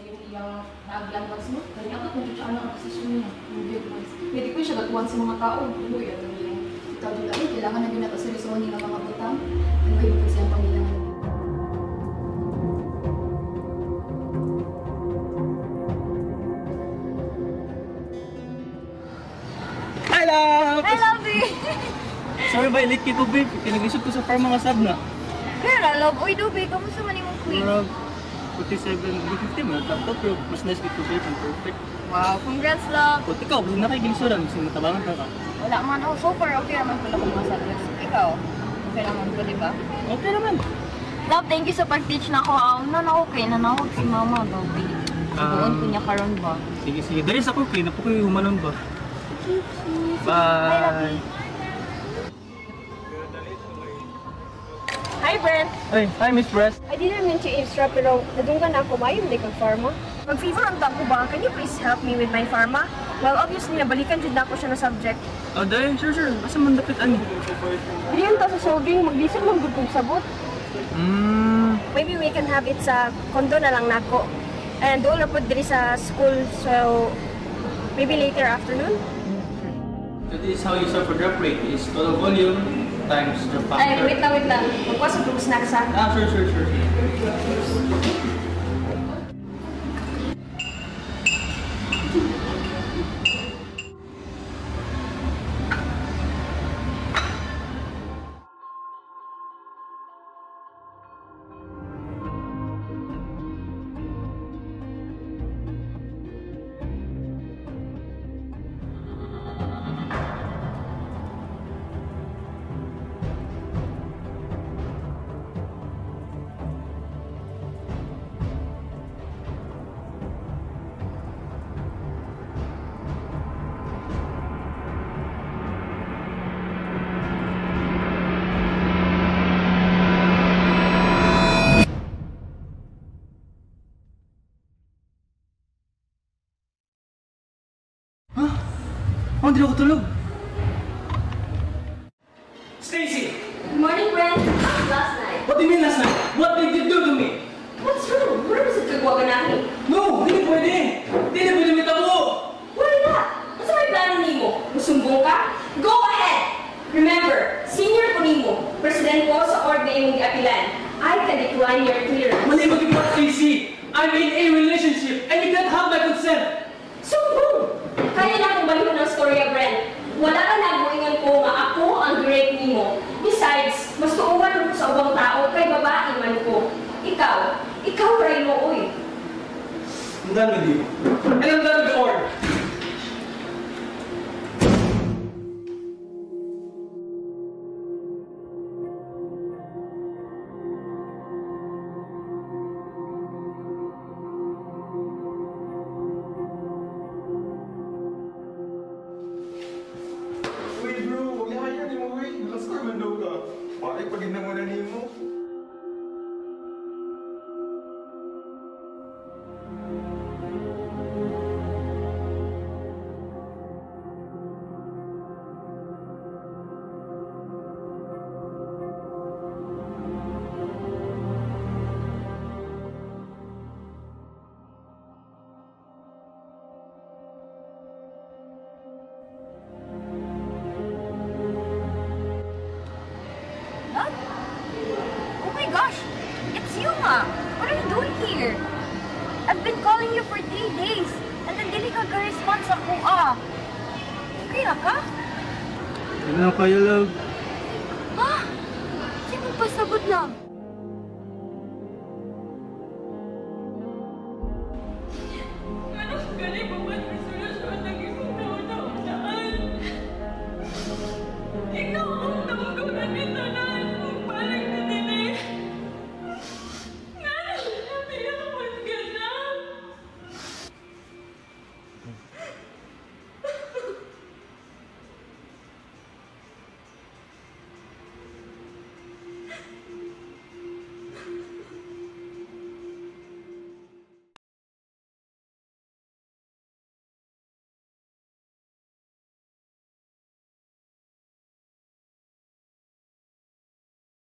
yung iyang naaglanggas mo. Kaya ako kung siya ang posisyon niya. Pwede ko siya gatuan sa mga tao. Uy, ato niya. Ikaw din ay, kailangan na ginato sa resumo niya mga butang. Ano kayo po siyang pamilya mo? Hi, love! Hi, lovey! Sorry ba, late ko, babe. Pinag-isip ko sa farm mga sab na. Kaya love, uy, Dubi, kamusta man yung queen? Pero, 47, 50 mo, laptop, pero mas nice dito, babe. Ang perfect. Wow, congrats, love! But ikaw, hindi na kayo ginsuran. Kasi matabangan ka ka. Wala man, oh, so far, okay naman pala kung masalas. Ikaw, okay naman ko, di ba? Okay naman. Love, thank you sa pag-teach na ako. Okay, nanawag si mama, Dubi. Sibuon ko niya karon ba? Sige, sige. Dahil sa cookie, na po kayo humanon ba? Bye! Hi, Brent! Ay, hi, Miss Brest. I didn't mean to eavesdrop, pero nadunggan na ako mayo hindi kag pharma. Mag-fever ang ko ba? Can you please help me with my pharma? Well, obviously, nabalikan dyan na ako siya na subject. Oh, dahil, sure. Asa man dapit ani? Hindi yun ta sa solving, mag-lisod lang good kong sabot. Maybe we can have it sa condo na lang nako. And doon na po diri sa school, so maybe later afternoon. So this is how you solve for drop rate. Is total volume times the factor. Ay, wait lang. Magkuha sa tubos snacks ha. Ah, sure. Oh, hindi ako tulog. Stacy! Good morning, Brent. Last night. What do you mean last night? What did you do to me? What's wrong? Where was it kagwa ganahin? No! Hindi pwede! Hindi pwede may tabo! Why not? What's my plan nimo? Musumbong ka? Go ahead! Remember, senior ko nimo, president ko sa org na imong giapilan. I can decline your clearance. Mali mag-ibig, Stacy! I'm in a relationship and you can't have my consent! So, boom! Kaya na akong balikan ng storya, Brent. Wala ka naguingan ko nga ako ang great nimo. Besides, mas tuungan ko sa ubang tao kay babae man ko. Ikaw rin mo, uy. I'm done with you. And I'm done with the org. Uy bro, huwag yahayan mo uy. Nakascore man daw ka. Bakit pag inamunan mo? Love? Oh my gosh! It's you, ma! What are you doing here? I've been calling you for 3 days, and then dili ka ka-response ako, Okay na ka? Hindi na kaya, love. Ha? Sino pa sagot lang?